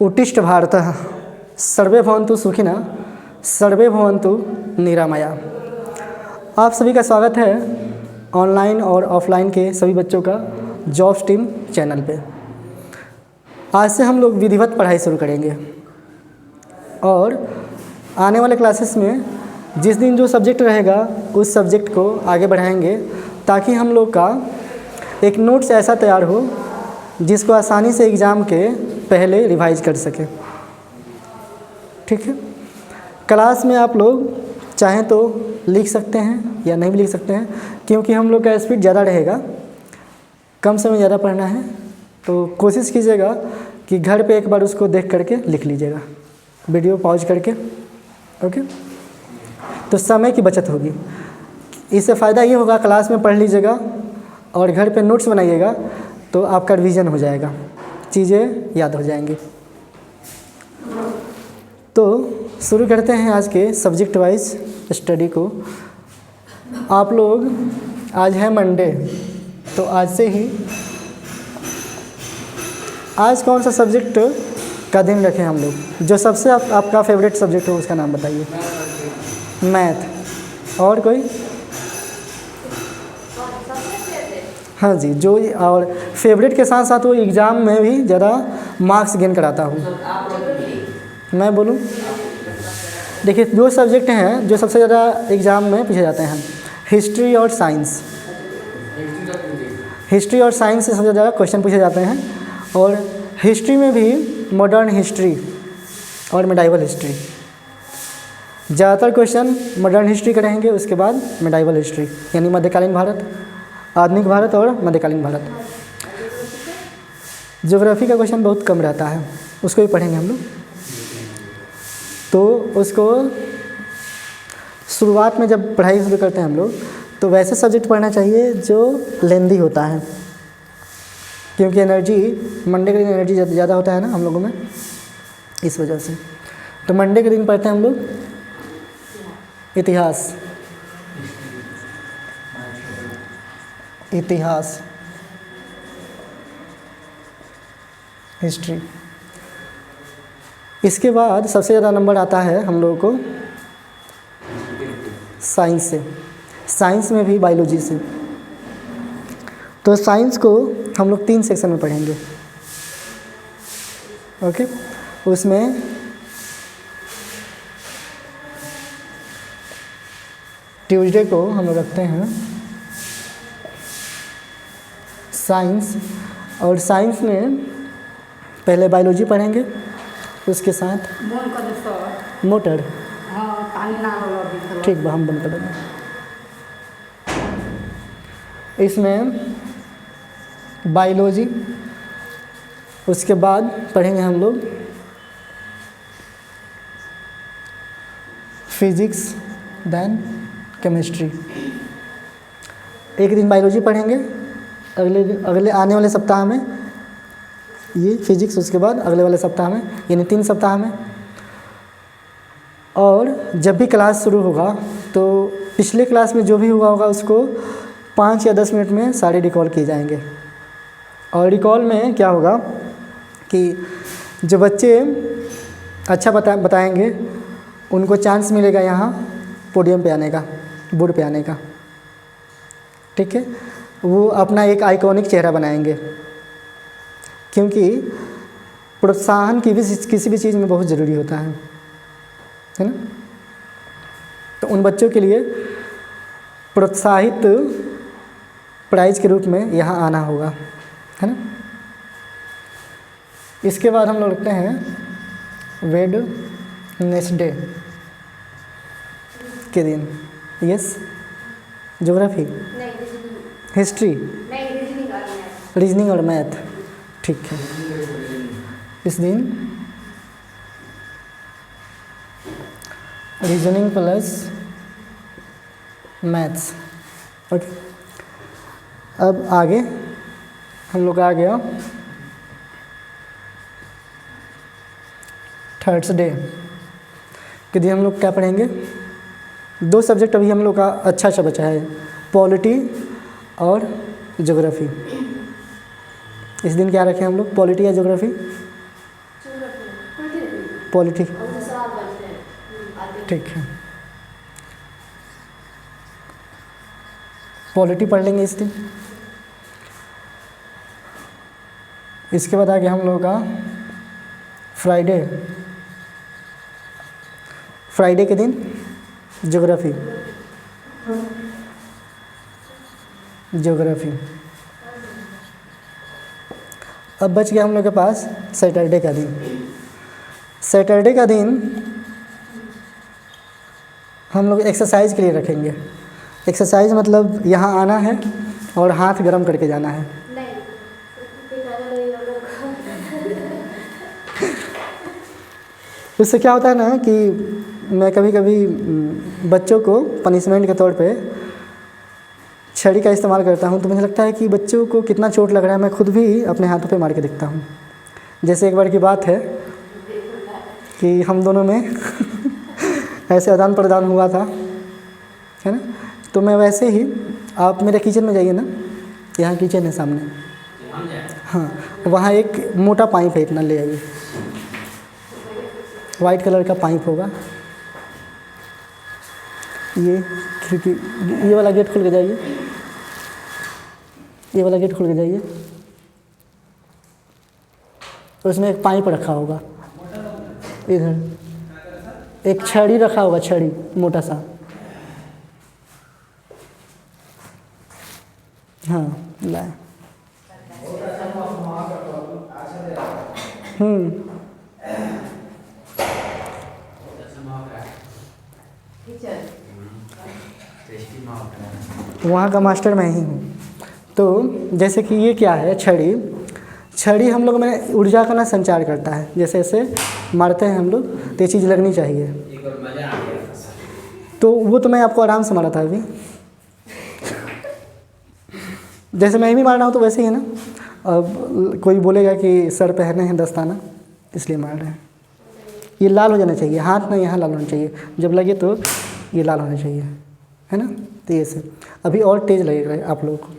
उत्तिष्ठ भारतः सर्वे भवन्तु सुखिनः सर्वे भवन्तु निरामया। आप सभी का स्वागत है ऑनलाइन और ऑफलाइन के सभी बच्चों का जॉब्स टीम चैनल पे। आज से हम लोग विधिवत पढ़ाई शुरू करेंगे और आने वाले क्लासेस में जिस दिन जो सब्जेक्ट रहेगा उस सब्जेक्ट को आगे बढ़ाएंगे ताकि हम लोग का एक नोट्स ऐसा तैयार हो जिसको आसानी से एग्ज़ाम के पहले रिवाइज कर सके। ठीक है, क्लास में आप लोग चाहें तो लिख सकते हैं या नहीं भी लिख सकते हैं, क्योंकि हम लोग का स्पीड ज़्यादा रहेगा, कम समय ज़्यादा पढ़ना है। तो कोशिश कीजिएगा कि घर पे एक बार उसको देख करके लिख लीजिएगा, वीडियो पॉज करके। ओके, तो समय की बचत होगी। इससे फ़ायदा ये होगा, क्लास में पढ़ लीजिएगा और घर पे नोट्स बनाइएगा तो आपका रिवीजन हो जाएगा, चीज़ें याद हो जाएंगी। तो शुरू करते हैं आज के सब्जेक्ट वाइज स्टडी को। आप लोग, आज है मंडे, तो आज से ही आज कौन सा सब्जेक्ट का दिन रखें हम लोग? जो सबसे आपका फेवरेट सब्जेक्ट हो उसका नाम बताइए। मैथ। और कोई? हाँ जी, जो और फेवरेट के साथ साथ वो एग्ज़ाम में भी ज़्यादा मार्क्स गेन कराता हूँ। मैं बोलूँ? देखिए, दो सब्जेक्ट हैं जो सबसे ज़्यादा एग्ज़ाम में पूछे जाते हैं, हिस्ट्री और साइंस। हिस्ट्री और साइंस से सबसे ज़्यादा क्वेश्चन पूछे जाते हैं, और हिस्ट्री में भी मॉडर्न हिस्ट्री और मिडाइवल हिस्ट्री। ज़्यादातर क्वेश्चन मॉडर्न हिस्ट्री का रहेंगे, उसके बाद मिडाइवल हिस्ट्री यानी मध्यकालीन भारत, आधुनिक भारत और मध्यकालीन भारत। ज्योग्राफी का क्वेश्चन बहुत कम रहता है, उसको भी पढ़ेंगे हम लोग। तो उसको शुरुआत में जब पढ़ाई शुरू करते हैं हम लोग, तो वैसे सब्जेक्ट पढ़ना चाहिए जो लेंदी होता है, क्योंकि एनर्जी मंडे के दिन एनर्जी ज़्यादा होता है ना हम लोगों में, इस वजह से। तो मंडे के दिन पढ़ते हैं हम लोग इतिहास। इतिहास, हिस्ट्री। इसके बाद सबसे ज़्यादा नंबर आता है हम लोगों को साइंस से, साइंस में भी बायोलॉजी से। तो साइंस को हम लोग 3 सेक्शन में पढ़ेंगे। ओके, उसमें ट्यूसडे को हम लोग रखते हैं साइंस, और साइंस में पहले बायोलॉजी पढ़ेंगे, उसके साथ मोटर। ठीक बा, हम बंद कर देंगे। इसमें बायोलॉजी, उसके बाद पढ़ेंगे हम लोग फिजिक्स, देन केमिस्ट्री। एक दिन बायोलॉजी पढ़ेंगे, अगले आने वाले सप्ताह में ये फिजिक्स, उसके बाद अगले वाले सप्ताह में, यानी 3 सप्ताह में। और जब भी क्लास शुरू होगा तो पिछले क्लास में जो भी हुआ होगा उसको 5 या 10 मिनट में सारे रिकॉल किए जाएंगे। और रिकॉल में क्या होगा कि जो बच्चे अच्छा बताएंगे उनको चांस मिलेगा यहाँ पोडियम पे आने का, बोर्ड पे आने का। ठीक है, वो अपना एक आइकॉनिक चेहरा बनाएंगे, क्योंकि प्रोत्साहन किसी भी चीज़ में बहुत ज़रूरी होता है ना। तो उन बच्चों के लिए प्रोत्साहित प्राइज के रूप में यहाँ आना होगा, है ना। इसके बाद हम लोग रखते हैं वेडनेसडे के दिन। यस, ज्योग्राफी, हिस्ट्री, रीजनिंग और मैथ। ठीक है, इस दिन रीजनिंग प्लस मैथ्स। ओके, अब आगे हम लोग आ गया थर्सडे के दिन। हम लोग क्या पढ़ेंगे? 2 सब्जेक्ट अभी हम लोग का अच्छा बचा है, पॉलिटी और ज्योग्राफी। इस दिन क्या रखें हम लोग, पॉलिटी या ज्योग्राफी? पॉलिटी, ठीक है, पॉलिटी पढ़ लेंगे इस दिन। इसके बाद आगे हम लोगों का फ्राइडे, फ्राइडे के दिन ज्योग्राफी, ज्योग्राफी। अब बच गया हम लोग के पास सैटरडे का दिन। सैटरडे का दिन हम लोग एक्सरसाइज के लिए रखेंगे। एक्सरसाइज मतलब यहाँ आना है और हाथ गरम करके जाना है। उससे क्या होता है ना कि मैं कभी कभी बच्चों को पनिशमेंट के तौर पे छड़ी का इस्तेमाल करता हूँ, तो मुझे लगता है कि बच्चों को कितना चोट लग रहा है, मैं खुद भी अपने हाथों पे मार के देखता हूँ। जैसे एक बार की बात है कि हम दोनों में ऐसे आदान प्रदान हुआ था, है ना। तो मैं वैसे ही, आप मेरे किचन में जाइए ना, यहाँ किचन है सामने, हाँ, वहाँ एक मोटा पाइप है, इतना ले आइए, वाइट कलर का पाइप होगा। ये खिड़की, ये वाला गेट खोल के जाइए, ये वाला गेट खोल के जाइए, तो उसमें एक पाइप रखा होगा, इधर एक छड़ी रखा होगा, छड़ी मोटा सा, हाँ लाए। वहाँ का मास्टर मैं ही हूँ। तो जैसे कि ये क्या है, छड़ी, छड़ी हम लोग में ऊर्जा का ना संचार करता है। जैसे ऐसे मारते हैं हम लोग तो ये चीज़ लगनी चाहिए। तो वो तो मैं आपको आराम से मारा था अभी, जैसे मैं भी मार रहा हूँ तो वैसे ही है ना। अब कोई बोलेगा कि सर पहने हैं दस्ताना इसलिए मार रहे हैं। ये लाल हो जाना चाहिए, हाथ ना यहाँ लाल होना चाहिए, जब लगे तो ये लाल होना चाहिए, है ना। तो ये से अभी और तेज़ लगेगा आप लोगों को।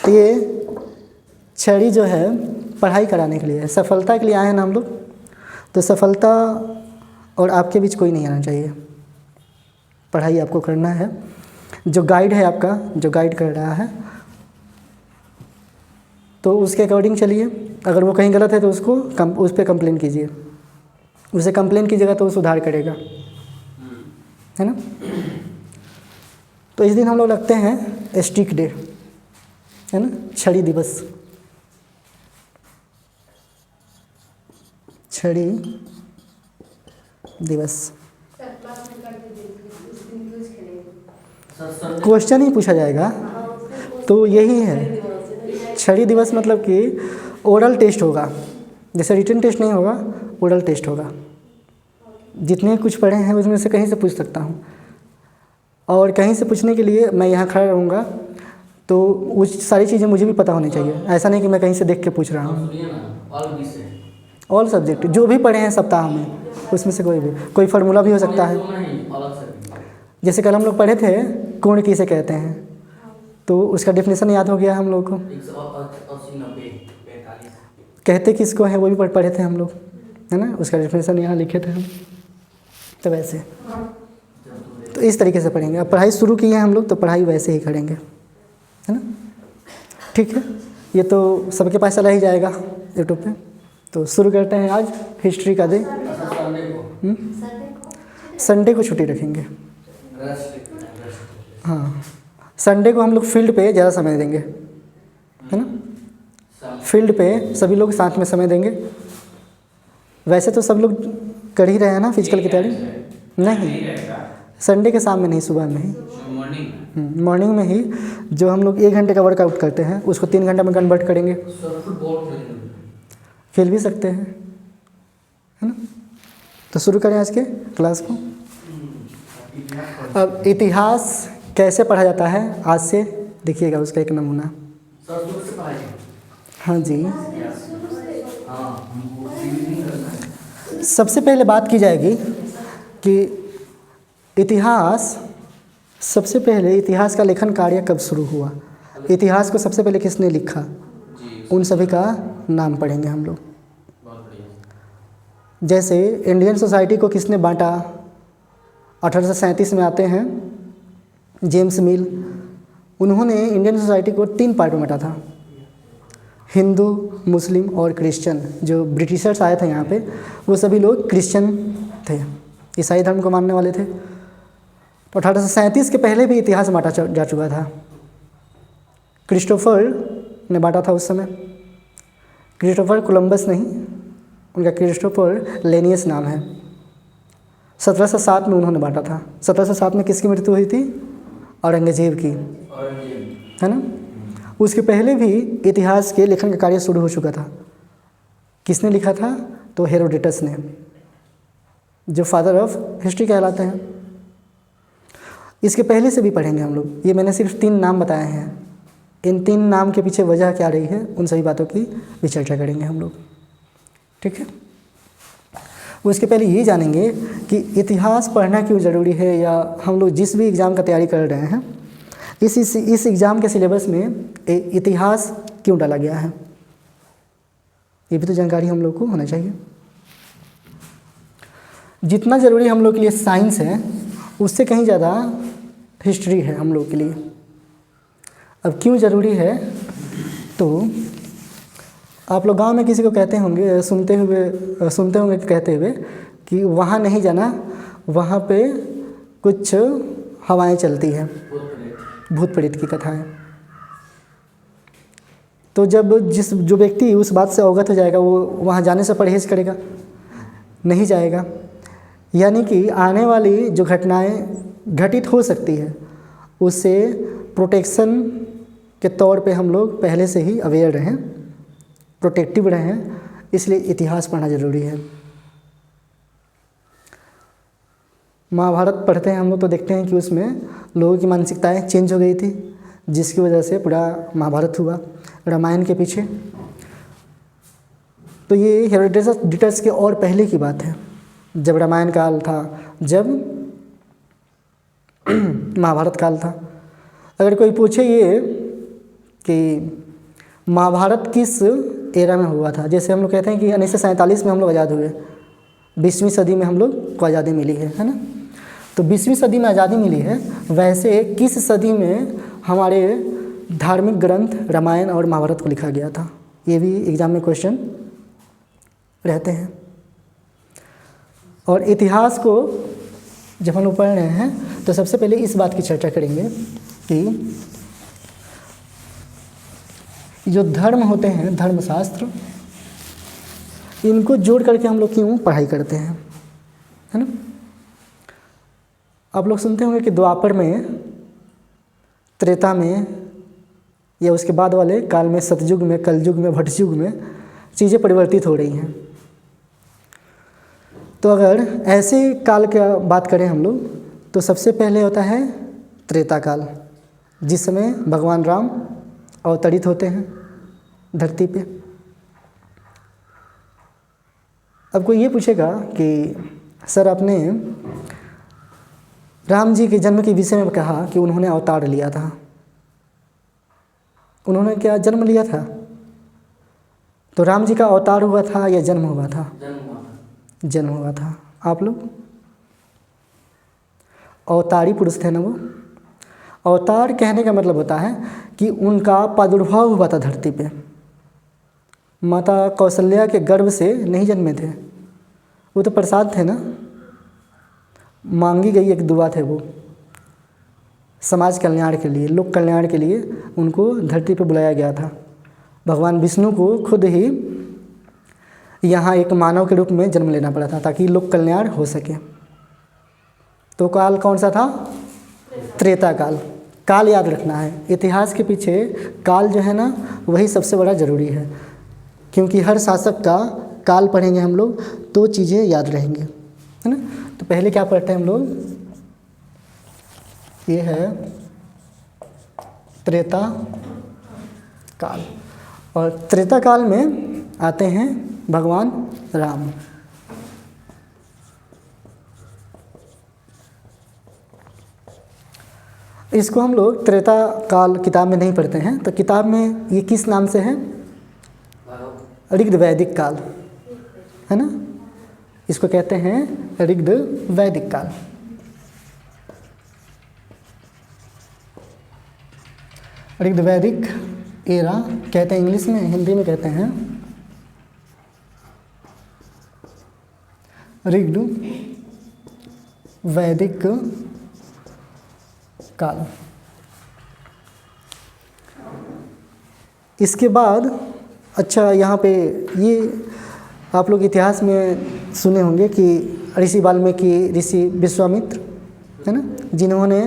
तो ये छड़ी जो है पढ़ाई कराने के लिए है, सफलता के लिए आए हैं ना हम लोग। तो सफलता और आपके बीच कोई नहीं आना चाहिए, पढ़ाई आपको करना है। जो गाइड है आपका, जो गाइड कर रहा है, तो उसके अकॉर्डिंग चलिए। अगर वो कहीं गलत है तो उसको उस पर कंप्लेन कीजिए, उसे कंप्लेन कीजिएगा तो वो सुधार करेगा, है ना। तो इस दिन हम लोग रखते हैं स्टिक डे, है ना, छड़ी दिवस, छड़ी दिवस। क्वेश्चन ही पूछा जाएगा तो यही है। छड़ी दिवस मतलब कि ओरल टेस्ट होगा, जैसे रिटन टेस्ट नहीं होगा, ओरल टेस्ट होगा। जितने कुछ पढ़े हैं उसमें से कहीं से पूछ सकता हूँ, और कहीं से पूछने के लिए मैं यहाँ खड़ा रहूँगा तो वो सारी चीज़ें मुझे भी पता होनी चाहिए। ऐसा नहीं कि मैं कहीं से देख के पूछ रहा हूँ। ऑल सब्जेक्ट जो भी पढ़े हैं सप्ताह में, उसमें से कोई फार्मूला भी हो सकता है। जैसे कल हम लोग पढ़े थे कोण किसे कहते हैं, तो उसका डेफिनेशन याद हो गया हम लोग को। कहते किसको है वो भी पढ़े थे हम लोग, है ना, उसका डेफिनेशन यहाँ लिखे थे हम। तो वैसे तो इस तरीके से पढ़ेंगे। अब पढ़ाई शुरू की है हम लोग तो पढ़ाई वैसे ही करेंगे, है ना, ठीक है। ये तो सबके पास चला ही जाएगा यूट्यूब पे। तो शुरू करते हैं आज हिस्ट्री का डे। संडे को छुट्टी रखेंगे, हाँ। संडे को हम लोग फील्ड पे ज़्यादा समय देंगे, है ना। फील्ड पे सभी लोग साथ में समय देंगे। वैसे तो सब लोग कर ही रहे हैं ना फिजिकल की तैयारी, नहीं संडे के शाम में नहीं, सुबह में ही, मॉर्निंग में ही। जो हम लोग 1 घंटे का वर्कआउट करते हैं उसको 3 घंटे में कन्वर्ट करेंगे। खेल भी सकते हैं, है ना। तो शुरू करें आज के क्लास को। अब इतिहास कैसे पढ़ा जाता है आज से देखिएगा उसका एक नमूना। हाँ जी, सबसे पहले बात की जाएगी कि इतिहास, सबसे पहले इतिहास का लेखन कार्य कब शुरू हुआ, इतिहास को सबसे पहले किसने लिखा, उन सभी का नाम पढ़ेंगे हम लोग। जैसे इंडियन सोसाइटी को किसने बांटा? 1837 में आते हैं जेम्स मिल, उन्होंने इंडियन सोसाइटी को 3 पार्ट में बांटा था, हिंदू, मुस्लिम और क्रिश्चियन। जो ब्रिटिशर्स आए थे यहाँ पे वो सभी लोग क्रिश्चियन थे, ईसाई धर्म को मानने वाले थे। तो 1837 के पहले भी इतिहास बांटा जा चुका था। क्रिस्टोफर ने बांटा था उस समय, क्रिस्टोफर कोलंबस नहीं, उनका क्रिस्टोफर लेनियस नाम है। 1707 में उन्होंने बांटा था। 1707 में किसकी मृत्यु हुई थी? औरंगजेब की, है ना। उसके पहले भी इतिहास के लेखन का कार्य शुरू हो चुका था। किसने लिखा था? तो हेरोडोटस ने, जो फादर ऑफ हिस्ट्री कहलाते हैं। इसके पहले से भी पढ़ेंगे हम लोग। ये मैंने सिर्फ 3 नाम बताए हैं। इन 3 नाम के पीछे वजह क्या रही है, उन सभी बातों की भी चर्चा करेंगे हम लोग, ठीक है। उसके पहले ये जानेंगे कि इतिहास पढ़ना क्यों ज़रूरी है, या हम लोग जिस भी एग्ज़ाम का तैयारी कर रहे हैं इस एग्ज़ाम के सिलेबस में इतिहास क्यों डाला गया है, ये भी तो जानकारी हम लोग को होना चाहिए। जितना ज़रूरी हम लोग के लिए साइंस है, उससे कहीं ज़्यादा हिस्ट्री है हम लोग के लिए। अब क्यों ज़रूरी है? तो आप लोग गांव में किसी को कहते होंगे, सुनते होंगे कहते हुए कि वहाँ नहीं जाना, वहाँ पे कुछ हवाएं चलती हैं, भूत प्रेत की कथाएं। तो जब जो व्यक्ति उस बात से अवगत हो जाएगा वो वहाँ जाने से परहेज़ करेगा, नहीं जाएगा। यानी कि आने वाली जो घटनाएं घटित हो सकती है उससे प्रोटेक्शन के तौर पे हम लोग पहले से ही अवेयर रहें, प्रोटेक्टिव रहें, इसलिए इतिहास पढ़ना ज़रूरी है। महाभारत पढ़ते हैं हम लोग तो देखते हैं कि उसमें लोगों की मानसिकताएं चेंज हो गई थी, जिसकी वजह से पूरा महाभारत हुआ रामायण के पीछे। तो ये हेरोडोटस के और पहले की बात है, जब रामायण काल था, जब महाभारत काल था। अगर कोई पूछे ये कि महाभारत किस एरा में हुआ था, जैसे हम लोग कहते हैं कि 1947 में हम लोग आज़ाद हुए, 20वीं सदी में हम लोग को आज़ादी मिली है ना। तो 20वीं सदी में आज़ादी मिली है, वैसे किस सदी में हमारे धार्मिक ग्रंथ रामायण और महाभारत को लिखा गया था, ये भी एग्ज़ाम में क्वेश्चन रहते हैं। और इतिहास को जब हम लोग पढ़ रहे हैं तो सबसे पहले इस बात की चर्चा करेंगे कि जो धर्म होते हैं, धर्मशास्त्र, इनको जोड़ करके हम लोग क्यों पढ़ाई करते हैं, है ना। आप लोग सुनते होंगे कि द्वापर में, त्रेता में, या उसके बाद वाले काल में, सतयुग में, कलयुग में, भटयुग में चीज़ें परिवर्तित हो रही हैं। तो अगर ऐसे काल का बात करें हम लोग तो सबसे पहले होता है त्रेता काल, जिस समय भगवान राम अवतरित होते हैं धरती पे। अब कोई ये पूछेगा कि सर आपने राम जी के जन्म के विषय में कहा कि उन्होंने अवतार लिया था, उन्होंने क्या जन्म लिया था? तो राम जी का अवतार हुआ था या जन्म हुआ था? जन्म हुआ था। आप लोग अवतारी पुरुष थे ना वो। अवतार कहने का मतलब होता है कि उनका प्रादुर्भाव हुआ था धरती पे, माता कौशल्या के गर्भ से नहीं जन्मे थे, वो तो प्रसाद थे ना, मांगी गई एक दुआ थे वो, समाज कल्याण के लिए, लोक कल्याण के लिए उनको धरती पे बुलाया गया था। भगवान विष्णु को खुद ही यहाँ एक मानव के रूप में जन्म लेना पड़ा था ताकि लोक कल्याण हो सके। तो काल कौन सा था? त्रेता काल। काल याद रखना है, इतिहास के पीछे काल जो है ना वही सबसे बड़ा ज़रूरी है, क्योंकि हर शासक का काल पढ़ेंगे हम लोग तो चीज़ें याद रहेंगी, है ना। तो पहले क्या पढ़ते हैं हम लोग? ये है त्रेता काल, और त्रेता काल में आते हैं भगवान राम। इसको हम लोग त्रेता काल किताब में नहीं पढ़ते हैं, तो किताब में ये किस नाम से है? ऋग्वेदिक काल, है ना। इसको कहते हैं ऋग्वेद वैदिक काल। ऋग्वेद वैदिक एरा कहते हैं इंग्लिश में, हिंदी में कहते हैं ऋग्वेद वैदिक काल। इसके बाद अच्छा, यहाँ पे ये आप लोग इतिहास में सुने होंगे कि ऋषि वाल्मीकि, ऋषि विश्वामित्र, है ना, जिन्होंने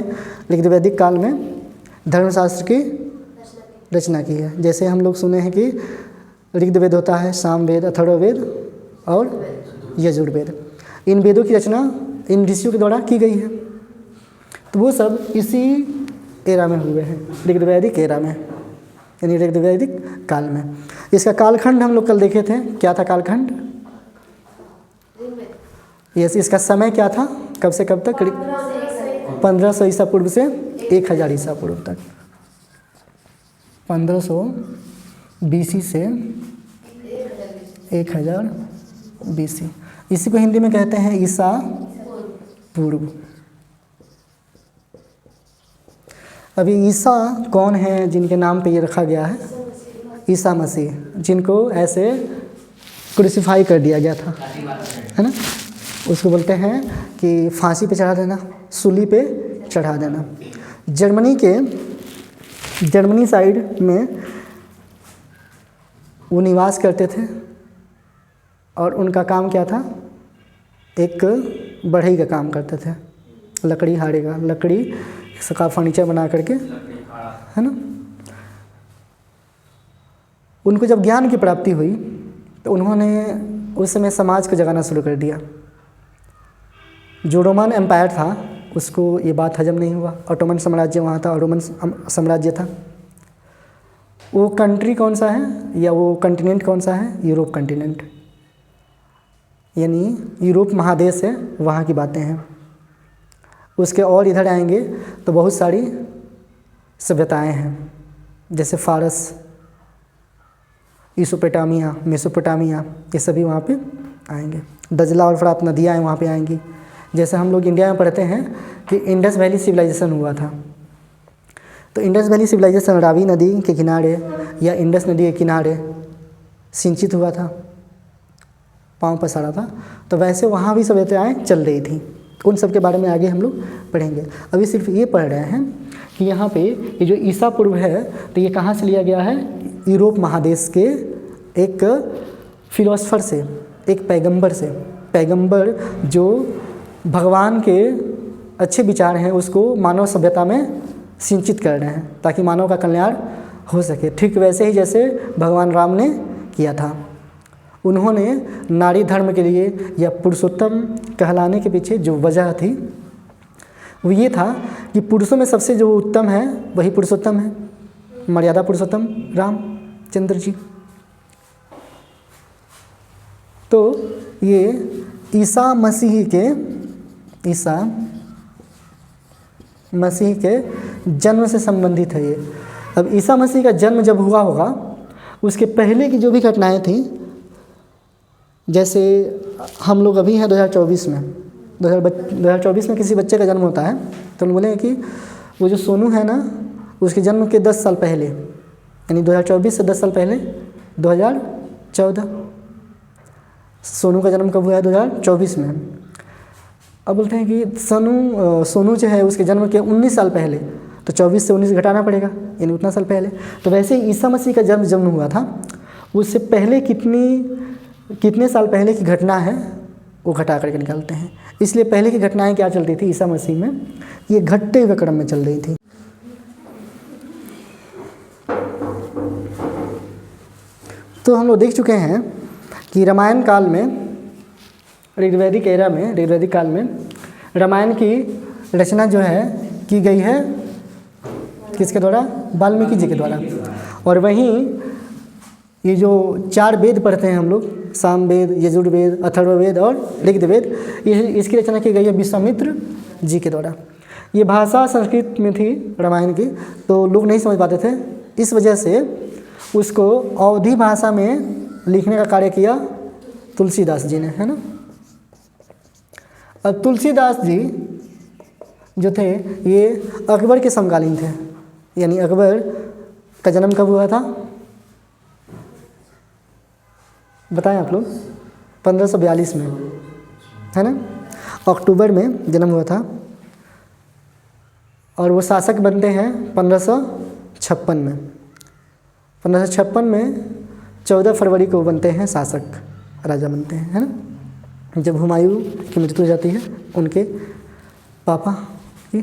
ऋग्वेद वैदिक काल में धर्मशास्त्र की रचना की है। जैसे हम लोग सुने हैं कि ऋग्वेद होता है, सामवेद, अथर्ववेद और यजुर्वेद। इन वेदों की रचना इन ऋषियों के द्वारा की गई है। तो वो सब इसी एरा में हुए हैं, ऋग्वेद वैदिक एरा में, यानी ऋग्वेद वैदिक काल में। इसका कालखंड हम लोग कल देखे थे, क्या था कालखंड? यस, इसका समय क्या था, कब से कब तक? 1500 ईसा पूर्व से 1000 ईसा पूर्व तक। 1500 BC से 1000 BC। इसी को हिंदी में कहते हैं ईसा पूर्व। अभी ईसा कौन है जिनके नाम पे ये रखा गया है? ईसा मसीह, जिनको ऐसे क्रूसिफाई कर दिया गया था, है ना। उसको बोलते हैं कि फांसी पे चढ़ा देना, सूली पे चढ़ा देना। जर्मनी साइड में वो निवास करते थे और उनका काम क्या था? एक बढ़ई का काम करते थे, लकड़ी हारे का, लकड़ी का फर्नीचर बना करके, है ना। उनको जब ज्ञान की प्राप्ति हुई तो उन्होंने उस समय समाज को जगाना शुरू कर दिया। जो रोमन एम्पायर था उसको ये बात हजम नहीं हुआ। ऑटोमन साम्राज्य वहाँ था, रोमन साम्राज्य था। वो कंट्री कौन सा है या वो कंटिनेंट कौन सा है? यूरोप कंटिनेंट, यानी यूरोप महादेश है, वहाँ की बातें हैं। उसके और इधर आएंगे तो बहुत सारी सभ्यताएं हैं, जैसे फारस, यूसुपोटामिया, मेसोपोटामिया, ये सभी वहाँ पे आएंगे। दजला और फरात नदियाँ वहाँ पे आएंगी। जैसे हम लोग इंडिया में पढ़ते हैं कि इंडस वैली सिविलाइजेशन हुआ था, तो इंडस वैली सिविलाइजेशन रावी नदी के किनारे या इंडस नदी के किनारे सिंचित हुआ था, पाँव पसारा था। तो वैसे वहाँ भी सभ्यताएँ चल रही थी। उन सब के बारे में आगे हम लोग पढ़ेंगे। अभी सिर्फ ये पढ़ रहे हैं कि यहाँ पे ये जो ईसा पूर्व है तो ये कहाँ से लिया गया है? यूरोप महादेश के एक फिलोसफर से, एक पैगंबर से। पैगंबर जो भगवान के अच्छे विचार हैं उसको मानव सभ्यता में सिंचित कर रहे हैं ताकि मानव का कल्याण हो सके। ठीक वैसे ही जैसे भगवान राम ने किया था। उन्होंने नारी धर्म के लिए या पुरुषोत्तम कहलाने के पीछे जो वजह थी वो ये था कि पुरुषों में सबसे जो उत्तम है वही पुरुषोत्तम है, मर्यादा पुरुषोत्तम रामचंद्र जी। तो ये ईसा मसीह के जन्म से संबंधित है ये। अब ईसा मसीह का जन्म जब हुआ होगा उसके पहले की जो भी घटनाएं थी, जैसे हम लोग अभी हैं 2024 में, 2024 में किसी बच्चे का जन्म होता है तो हम बोलेंगे कि वो जो सोनू है ना उसके जन्म के 10 साल पहले, यानी 2024 से 10 साल पहले 2014। सोनू का जन्म कब हुआ है? 2024 में। अब बोलते हैं कि सोनू जो है उसके जन्म के 19 साल पहले, तो 24 से 19 घटाना पड़ेगा, यानी उतना साल पहले। तो वैसे ही ईसा मसीह का जन्म हुआ था, उससे पहले कितने साल पहले की घटना है वो घटा करके निकालते हैं। इसलिए पहले की घटनाएं क्या चलती थी ईसा मसीह में? ये घटते हुए क्रम में चल रही थी। तो हम लोग देख चुके हैं कि रामायण काल में, ऋग्वैदिक एरा में, ऋग्वैदिक काल में रामायण की रचना जो है की गई है किसके द्वारा? वाल्मीकि जी के द्वारा। और वहीं ये जो 4 वेद पढ़ते हैं हम लोग, सामवेद, यजुर्वेद, अथर्ववेद और ऋग्वेद, ये इसकी रचना की गई है विश्वामित्र जी के द्वारा। ये भाषा संस्कृत में थी रामायण की, तो लोग नहीं समझ पाते थे। इस वजह से उसको अवधी भाषा में लिखने का कार्य किया तुलसीदास जी ने, है ना। अब तुलसीदास जी जो थे ये अकबर के समकालीन थे, यानी अकबर का जन्म कब हुआ था बताएं आप लोग? 1542 में, है ना, अक्टूबर में जन्म हुआ था। और वो शासक बनते हैं 1556 में। 1556 में 14 फरवरी को बनते हैं शासक, राजा बनते हैं, है ना, जब हुमायूं की मृत्यु हो जाती है उनके पापा की।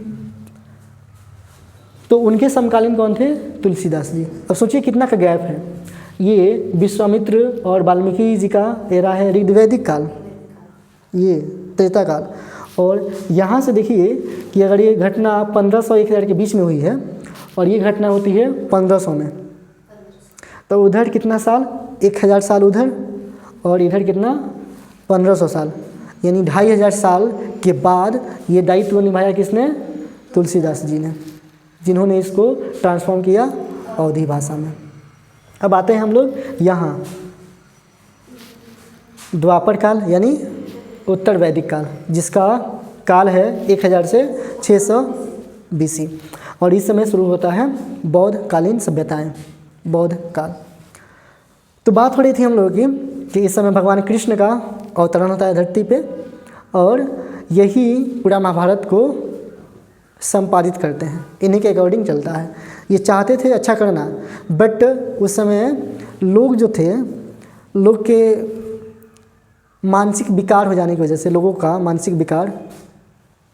तो उनके समकालीन कौन थे? तुलसीदास जी। अब सोचिए कितना का गैप है। ये विश्वामित्र और वाल्मीकि जी का एरा है ऋग्वैदिक काल, ये त्रेता काल। और यहाँ से देखिए कि अगर ये घटना 1500-1000 के बीच में हुई है और ये घटना होती है 1500 में, तो उधर कितना साल? 1000 साल उधर और इधर कितना? 1500 साल, यानी 2500 साल के बाद ये दायित्व निभाया किसने? तुलसीदास जी ने, जिन्होंने इसको ट्रांसफॉर्म किया अवधी भाषा में। अब आते हैं हम लोग यहाँ द्वापर काल यानी उत्तर वैदिक काल, जिसका काल है 1000 से 600 BC, और इस समय शुरू होता है बौद्धकालीन सभ्यताएं, बौद्ध काल। तो बात हो रही थी हम लोगों की कि इस समय भगवान कृष्ण का अवतरण होता है धरती पे, और यही पूरा महाभारत को संपादित करते हैं, इन्हीं के अकॉर्डिंग चलता है। ये चाहते थे अच्छा करना, बट उस समय लोग जो थे, लोग के मानसिक विकार हो जाने की वजह से, लोगों का मानसिक विकार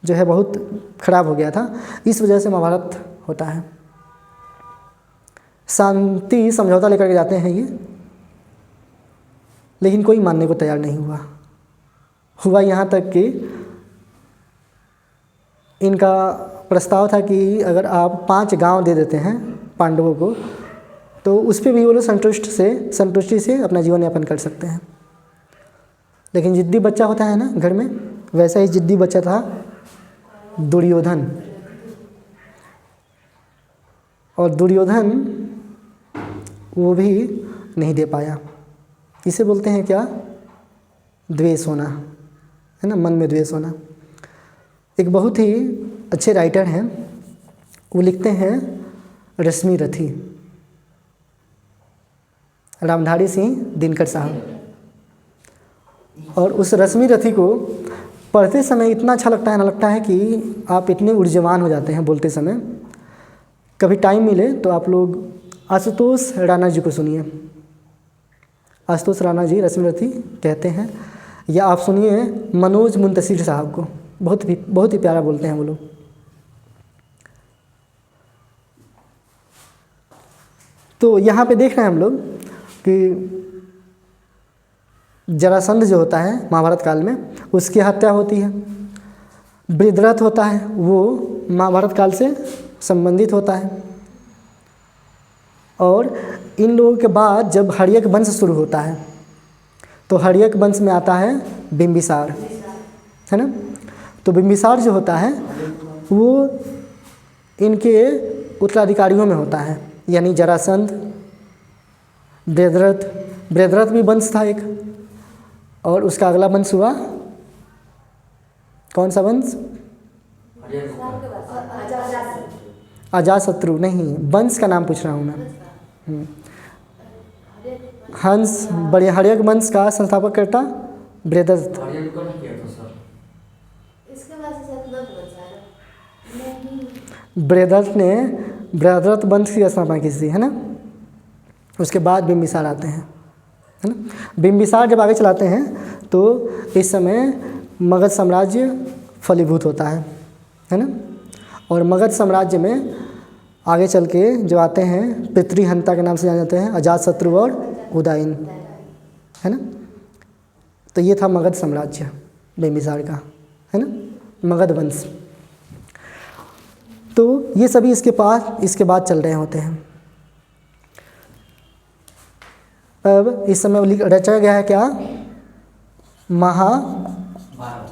जो है बहुत खराब हो गया था, इस वजह से महाभारत होता है। शांति समझौता लेकर के जाते हैं ये, लेकिन कोई मानने को तैयार नहीं हुआ यहाँ तक कि इनका प्रस्ताव था कि अगर आप 5 गांव दे देते हैं पांडवों को, तो उस पर भी वो लोग संतुष्टि से अपना जीवन यापन कर सकते हैं। लेकिन जिद्दी बच्चा होता है ना घर में, वैसा ही जिद्दी बच्चा था दुर्योधन। और दुर्योधन वो भी नहीं दे पाया। इसे बोलते हैं क्या? द्वेष होना, है ना, मन में द्वेष होना। एक बहुत ही अच्छे राइटर हैं, वो लिखते हैं रश्मि रथी, रामधारी सिंह दिनकर साहब। और उस रश्मि रथी को पढ़ते समय इतना अच्छा लगता है ना, लगता है कि आप इतने ऊर्जावान हो जाते हैं बोलते समय। कभी टाइम मिले तो आप लोग आशुतोष राणा जी को सुनिए। आशुतोष राणा जी रश्मि रथी कहते हैं, या आप सुनिए मनोज मुंतशिर साहब को, बहुत ही प्यारा बोलते हैं वो लोग। तो यहाँ पे देख रहे हैं हम लोग कि जरासंध जो होता है महाभारत काल में, उसकी हत्या होती है। बृहद्रथ होता है, वो महाभारत काल से संबंधित होता है। और इन लोगों के बाद जब हर्यक वंश शुरू होता है, तो हर्यक वंश में आता है बिंबिसार, है ना। तो बिंबिसार जो होता है वो इनके उत्तराधिकारियों में होता है, यानी जरासंध, बृहद्रथ भी वंश था एक, और उसका अगला वंश हुआ कौन सा वंश? अजातशत्रु नहीं, वंश का नाम पूछ रहा हूँ मैं। हंस बड़े हर्यक वंश का संस्थापक करता बृहद्रथ। बृहद्रथ वंश की स्थापना की थी, है ना। उसके बाद बिंबिसार आते हैं, है ना। बिंबिसार जब आगे चलाते हैं तो इस समय मगध साम्राज्य फलीभूत होता है ना। और मगध साम्राज्य में आगे चल के जो आते हैं पितृहंता के नाम से जाने जाते हैं अजातशत्रु और उदयन, है ना। तो ये था मगध साम्राज्य बिंबिसार का, है ना, मगध वंश। तो ये सभी इसके बाद चल रहे होते हैं। अब इस समय रचा गया है क्या? महाभारत।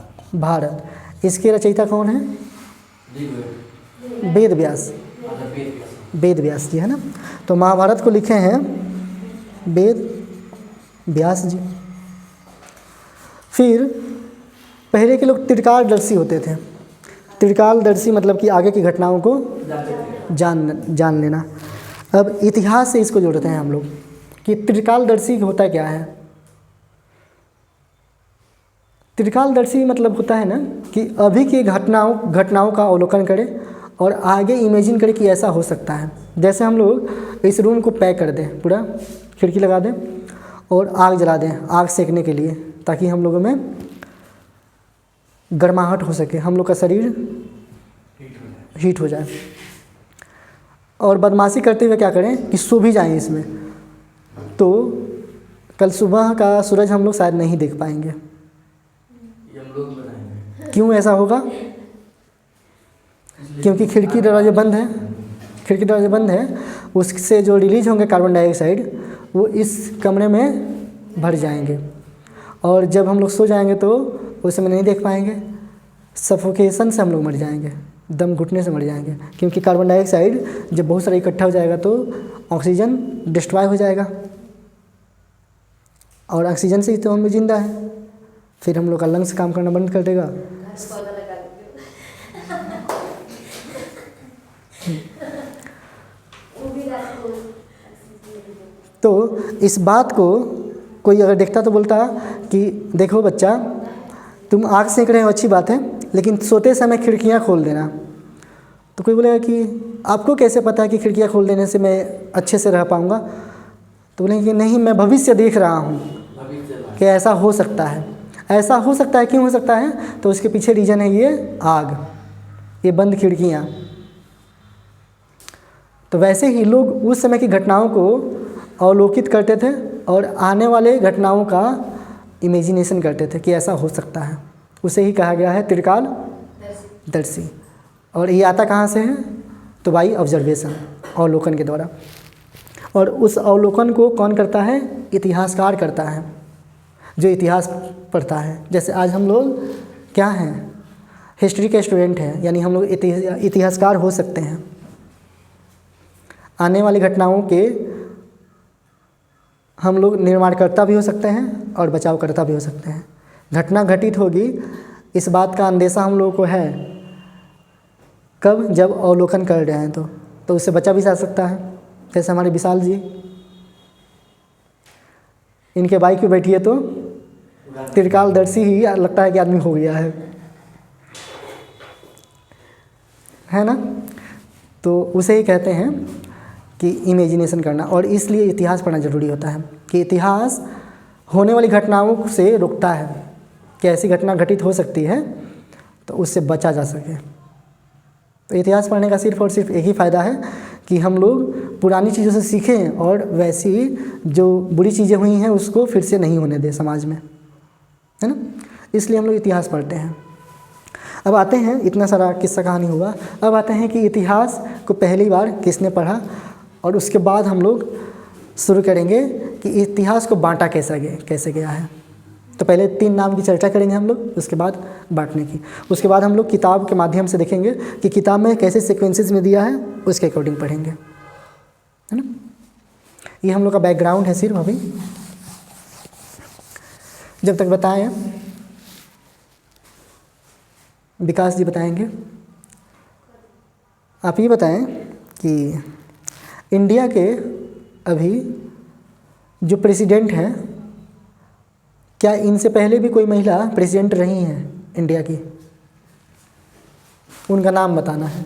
इसके रचयिता कौन है? वेद व्यास जी, है ना। तो महाभारत को लिखे हैं वेद व्यास जी। फिर पहले के लोग त्रिकालदर्शी होते थे। त्रिकालदर्शी मतलब कि आगे की घटनाओं को जान लेना। अब इतिहास से इसको जोड़ते हैं हम लोग कि त्रिकालदर्शी होता क्या है। त्रिकालदर्शी मतलब होता है ना कि अभी की घटनाओं का अवलोकन करें और आगे इमेजिन करें कि ऐसा हो सकता है। जैसे हम लोग इस रूम को पैक कर दें, पूरा खिड़की लगा दें और आग जला दें, आग सेकने के लिए, ताकि हम लोगों में गर्माहट हो सके, हम लोग का शरीर हीट हो जाए। और बदमाशी करते हुए क्या करें कि सो भी जाएं इसमें, तो कल सुबह का सूरज हम लोग शायद नहीं देख पाएंगे। क्यों ऐसा होगा? क्योंकि खिड़की दरवाजे बंद है, उससे जो रिलीज होंगे कार्बन डाइऑक्साइड वो इस कमरे में भर जाएंगे और जब हम लोग सो जाएंगे तो उस समय नहीं देख पाएंगे, सफोकेशन से हम लोग मर जाएंगे, दम घुटने से मर जाएंगे। क्योंकि कार्बन डाइऑक्साइड जब बहुत सारा इकट्ठा हो जाएगा तो ऑक्सीजन डिस्ट्रॉय हो जाएगा और ऑक्सीजन से ही तो हम लोग जिंदा है। फिर हम लोग का लंग्स काम करना बंद कर देगा। तो इस बात को कोई अगर देखता तो बोलता कि देखो बच्चा, तुम आग सेक रहे हो अच्छी बात है, लेकिन सोते समय खिड़कियां खोल देना। तो कोई बोलेगा कि आपको कैसे पता है कि खिड़कियां खोल देने से मैं अच्छे से रह पाऊंगा? तो बोलेंगे कि नहीं, मैं भविष्य देख रहा हूँ कि ऐसा हो सकता है। ऐसा हो सकता है, क्यों हो सकता है? तो उसके पीछे रीज़न है ये आग, ये बंद खिड़कियाँ। तो वैसे ही लोग उस समय की घटनाओं को अवलोकित करते थे और आने वाले घटनाओं का इमेजिनेशन करते थे कि ऐसा हो सकता है। उसे ही कहा गया है त्रिकालदर्शी। और ये आता कहाँ से है? तो बाई ऑब्जर्वेशन, अवलोकन के द्वारा। और उस अवलोकन को कौन करता है? इतिहासकार करता है, जो इतिहास पढ़ता है। जैसे आज हम लोग क्या हैं? हिस्ट्री के स्टूडेंट हैं, यानी हम लोग इतिहासकार हो सकते हैं। आने वाली घटनाओं के हम लोग निर्माणकर्ता भी हो सकते हैं और बचावकर्ता भी हो सकते हैं। घटना घटित होगी, इस बात का अंदेशा हम लोगों को है। कब? जब अवलोकन कर रहे हैं तो उससे बचा भी जा सकता है। जैसे हमारे विशाल जी, इनके बाइक पे बैठिए तो त्रिकालदर्शी ही लगता है कि आदमी हो गया है ना? तो उसे ही कहते हैं कि इमेजिनेशन करना। और इसलिए इतिहास पढ़ना ज़रूरी होता है कि इतिहास होने वाली घटनाओं से रोकता है कि ऐसी घटना घटित हो सकती है तो उससे बचा जा सके। तो इतिहास पढ़ने का सिर्फ और सिर्फ एक ही फ़ायदा है कि हम लोग पुरानी चीज़ों से सीखें और वैसी जो बुरी चीज़ें हुई हैं उसको फिर से नहीं होने दें समाज में, है ना? इसलिए हम लोग इतिहास पढ़ते हैं। अब आते हैं, इतना सारा किस्सा कहानी हुआ, अब आते हैं कि इतिहास को पहली बार किसने पढ़ा, और उसके बाद हम लोग शुरू करेंगे कि इतिहास को बांटा कैसे गया है। तो पहले 3 नाम की चर्चा करेंगे हम लोग, उसके बाद बांटने की। उसके बाद हम लोग किताब के माध्यम से देखेंगे कि किताब में कैसे सीक्वेंसेस में दिया है, उसके अकॉर्डिंग पढ़ेंगे, है ना? ये हम लोग का बैकग्राउंड है सिर्फ अभी। जब तक बताएं, विकास जी बताएंगे। आप ये बताएं कि इंडिया के अभी जो प्रेसिडेंट हैं, क्या इनसे पहले भी कोई महिला प्रेसिडेंट रही हैं इंडिया की? उनका नाम बताना है।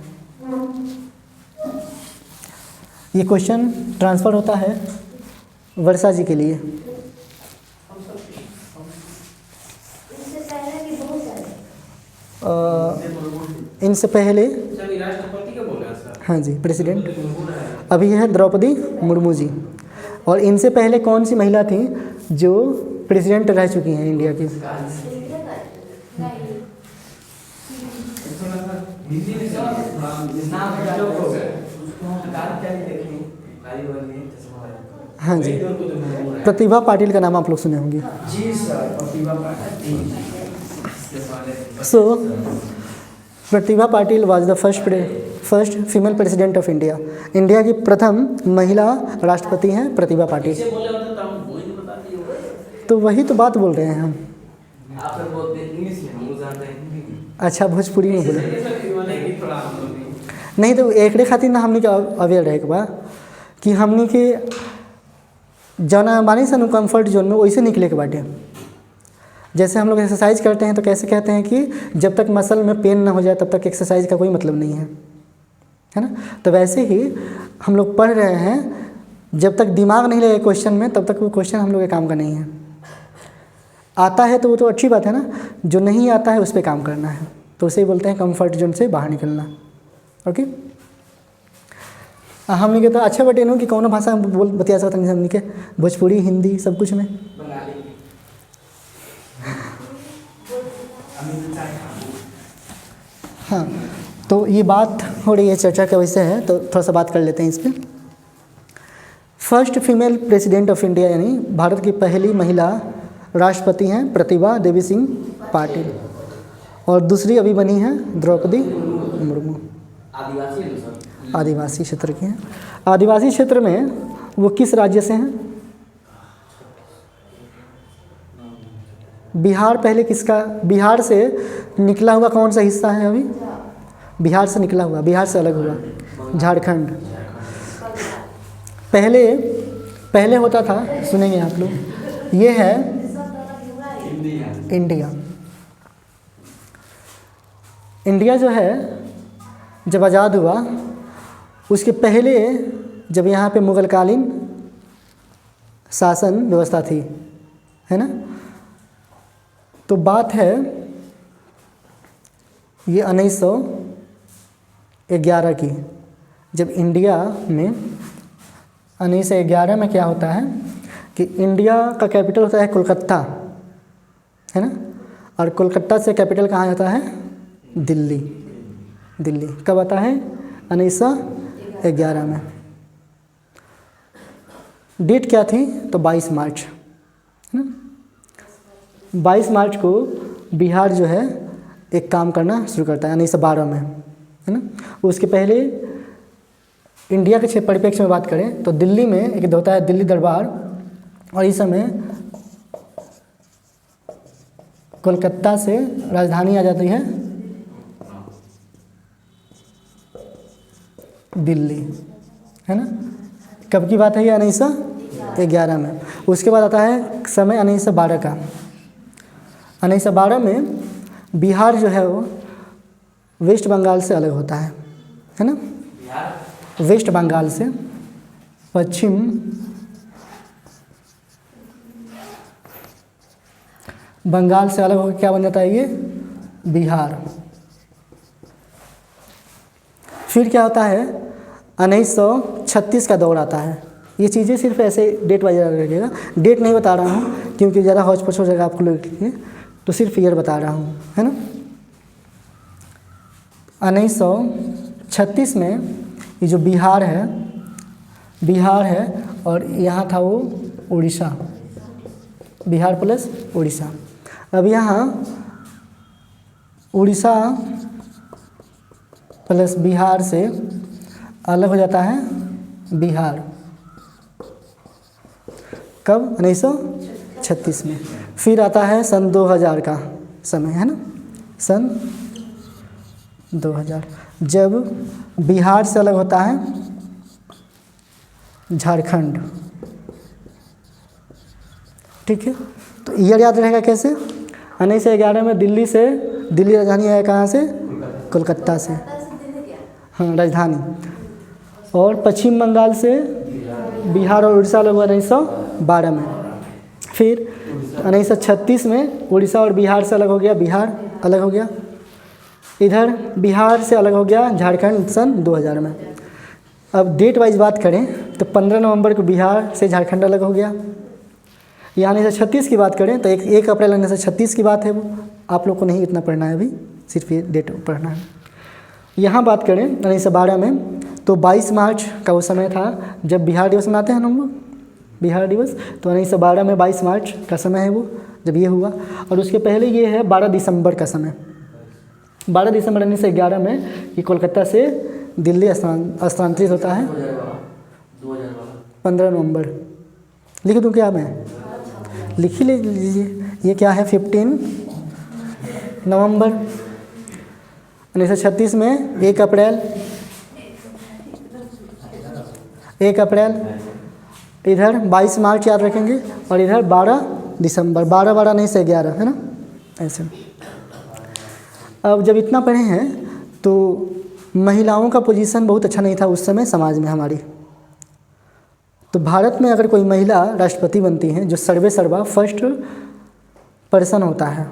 ये क्वेश्चन ट्रांसफ़र होता है वर्षा जी के लिए। इनसे पहले राष्ट्रपति का बोला सर? हाँ जी, प्रेसिडेंट अभी है द्रौपदी मुर्मू जी। और इनसे पहले कौन सी महिला थी जो प्रेसिडेंट रह चुकी हैं इंडिया की? हाँ जी, प्रतिभा पाटिल का नाम आप लोग सुने होंगे। जी sir, Pratibha Patil. Pratibha Patil was the first female president of India. India की प्रथम महिला राष्ट्रपति हैं प्रतिभा पाटिल। तो वही तो बात बोल रहे हैं हम। अच्छा भोजपुरी में बोलो। ये सब माने कि थोड़ा हम लोग भी नहीं तो एकरे खातिर ना हमने के अवेयर रहे के बा कि हमने के जना मानी सन कंफर्ट जोन में वैसे निकले के बाटे। जैसे हम लोग एक्सरसाइज करते हैं तो कैसे कहते हैं कि जब तक मसल में पेन ना हो जाए तब तक एक्सरसाइज का कोई मतलब नहीं है ना। तो वैसे ही हम लोग पढ़ रहे हैं, जब तक दिमाग नहीं लगे क्वेश्चन में तब तक वो क्वेश्चन हम लोग के काम का नहीं है। आता है तो वो तो अच्छी बात है ना, जो नहीं आता है उस पर काम करना है, तो उसे बोलते हैं कंफर्ट जोन से बाहर निकलना। ओके, हमने के तो अच्छा बटे नो कि कौन भाषा में बोल बतिया सकते हैं हमने के, भोजपुरी हिंदी सब कुछ में। हाँ, तो ये बात हो रही है, चर्चा का विषय है, तो थोड़ा सा बात कर लेते हैं इस पर। First female president of India यानी भारत की पहली महिला राष्ट्रपति हैं प्रतिभा देवी सिंह पाटिल, और दूसरी अभी बनी है द्रौपदी मुर्मू। आदिवासी क्षेत्र की हैं। आदिवासी क्षेत्र में वो किस राज्य से हैं? बिहार पहले किसका, बिहार से निकला हुआ कौन सा हिस्सा है अभी? बिहार से निकला हुआ, बिहार से अलग हुआ झारखंड। पहले होता था, सुनेंगे आप लोग, ये है इंडिया। इंडिया जो है जब आज़ाद हुआ उसके पहले जब यहाँ पे मुगलकालीन शासन व्यवस्था थी, है ना। तो बात है ये 1911 की, जब इंडिया में 1911 में क्या होता है कि इंडिया का कैपिटल होता है कोलकाता, है ना, और कोलकाता से कैपिटल कहाँ जाता है? दिल्ली। दिल्ली कब आता है? 1911 में। डेट क्या थी? तो 22 मार्च, है ना। 22 मार्च को बिहार जो है एक काम करना शुरू करता है 1912 में, है ना। उसके पहले इंडिया के परिप्रेक्ष्य में बात करें तो दिल्ली में एक होता है दिल्ली दरबार, और इस समय कोलकाता से राजधानी आ जाती है दिल्ली, है ना। कब की बात है ये? 1911 में। उसके बाद आता है समय 1912 का। 1912 में बिहार जो है वो वेस्ट बंगाल से अलग होता है ना। वेस्ट बंगाल से पश्चिम बंगाल से अलग होकर क्या बन जाता है? ये बिहार। फिर क्या होता है? 1936 का दौर आता है। ये चीज़ें सिर्फ ऐसे डेट वाइज रखिएगा, डेट नहीं बता रहा हूँ क्योंकि ज़्यादा हौच पौच हो जाएगा आपको लोग के लिए, तो सिर्फ ईयर बता रहा हूँ, है ना। 1936 में ये जो बिहार है और यहाँ था वो उड़ीसा, बिहार प्लस उड़ीसा। अब यहाँ उड़ीसा प्लस बिहार से अलग हो जाता है बिहार। कब? 1936 में। फिर आता है सन 2000 का समय, है ना, सन 2000, जब बिहार से अलग होता है झारखंड। ठीक है, तो ईयर याद रहेगा कैसे? 1911 में दिल्ली राजधानी आया कहाँ से? कोलकाता से, हाँ राजधानी। और पश्चिम बंगाल से बिहार और उड़ीसा अलग हुआ 1912 में। फिर 1936 में उड़ीसा और बिहार से अलग हो गया, बिहार अलग हो गया। इधर बिहार से अलग हो गया झारखंड सन 2000 में। अब डेट वाइज बात करें तो 15 नवंबर को बिहार से झारखंड अलग हो गया। यहाँ 1936 की बात करें तो 1 अप्रैल 1936 की बात है, वो आप लोग को नहीं इतना पढ़ना है अभी, सिर्फ ये डेट पढ़ना है। यहाँ बात करें 1912 में तो 22 मार्च का वो समय था जब बिहार दिवस मनाते हैं हम लोग, बिहार दिवस। तो 1912 में 22 मार्च का समय है वो जब ये हुआ। और उसके पहले ये है 12 दिसंबर का समय। 12 दिसंबर 1911 में ये कोलकाता से दिल्ली स्थानांतरित होता है। 15 नवंबर लिख दूँ क्या मैं? लिख ही लीजिए। ये क्या है? 15 नवंबर। 1936 में 1 अप्रैल, 1 अप्रैल। इधर 22 मार्च याद रखेंगे और इधर 12 दिसंबर। 12 नहीं से 11 है ना, ऐसे। अब जब इतना पढ़े हैं तो महिलाओं का पोजीशन बहुत अच्छा नहीं था उस समय समाज में हमारी। तो भारत में अगर कोई महिला राष्ट्रपति बनती हैं, जो सर्वे सर्वा फर्स्ट पर्सन होता है,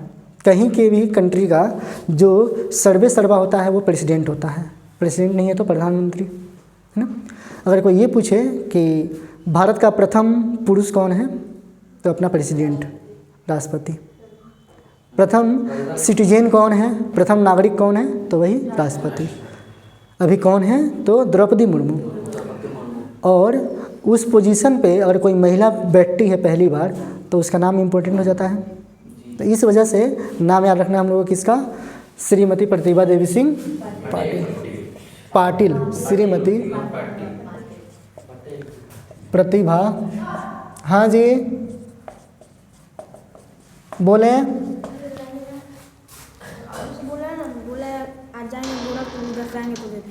कहीं के भी कंट्री का जो सर्वे सर्वा होता है वो प्रेसिडेंट होता है। प्रेसिडेंट नहीं है तो प्रधानमंत्री, है ना। अगर कोई ये पूछे कि भारत का प्रथम पुरुष कौन है, तो अपना प्रेसिडेंट, राष्ट्रपति। प्रथम सिटीजन कौन है, प्रथम नागरिक कौन है, तो वही राष्ट्रपति। अभी कौन है, तो द्रौपदी मुर्मू। और उस पोजीशन पे अगर कोई महिला बैठती है पहली बार तो उसका नाम इम्पोर्टेंट हो जाता है। तो इस वजह से नाम याद रखना हम लोगों को किसका, श्रीमती प्रतिभा देवी सिंह पाटिल। श्रीमती प्रतिभा, हाँ जी बोले।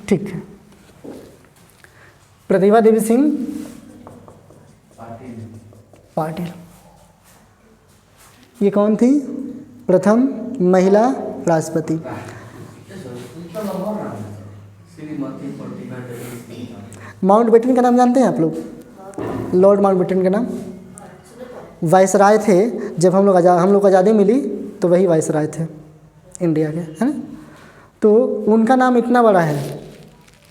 ठीक है। प्रतिभा देवी सिंह पाटिल, ये कौन थी, प्रथम महिला राष्ट्रपति। माउंटबेटन का नाम जानते हैं आप लोग, लॉर्ड माउंटबेटन का नाम। वायसराय थे जब हम लोग को आज़ादी मिली तो वही वायसराय थे इंडिया के, है ना। तो उनका नाम इतना बड़ा है,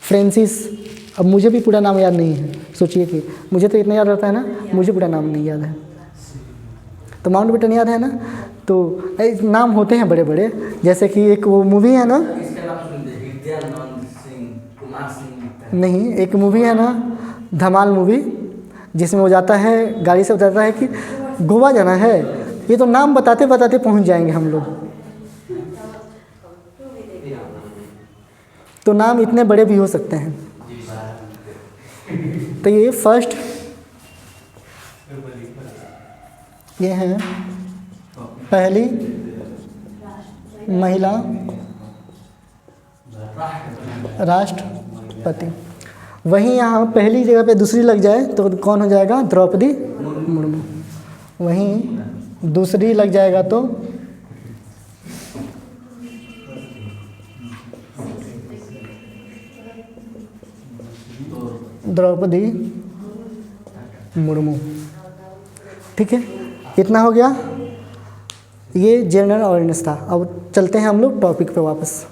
फ्रांसिस। अब मुझे भी पूरा नाम याद नहीं है, सोचिए कि मुझे तो इतना याद रहता है ना, मुझे पूरा नाम नहीं याद है। तो माउंटबेटन याद है ना। तो नाम होते हैं बड़े बड़े, जैसे कि एक वो मूवी है ना, नहीं एक मूवी है ना धमाल मूवी, जिसमें वो जाता है गाड़ी से, बताता है कि गोवा जाना है। ये तो नाम बताते बताते पहुंच जाएंगे हम लोग। तो नाम इतने बड़े भी हो सकते हैं। तो ये फर्स्ट, ये है पहली महिला राष्ट्रपति। वहीं यहाँ पहली जगह पे दूसरी लग जाए तो कौन हो जाएगा, द्रौपदी मुर्मू। वहीं दूसरी लग जाएगा तो द्रौपदी मुर्मू। ठीक है, इतना हो गया। ये जनरल अवेयरनेस था। अब चलते हैं हम लोग टॉपिक पे वापस।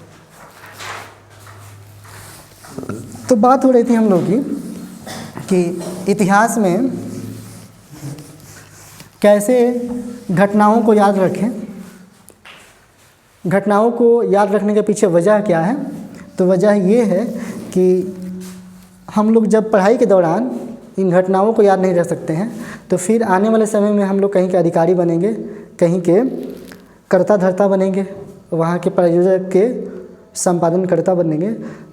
तो बात हो रही थी हम लोग की कि इतिहास में कैसे घटनाओं को याद रखें। घटनाओं को याद रखने के पीछे वजह क्या है, तो वजह ये है कि हम लोग जब पढ़ाई के दौरान इन घटनाओं को याद नहीं रख सकते हैं तो फिर आने वाले समय में हम लोग कहीं के अधिकारी बनेंगे, कहीं के कर्ता धर्ता बनेंगे, वहाँ के प्रायोजक के संपादनकर्ता बनेंगे।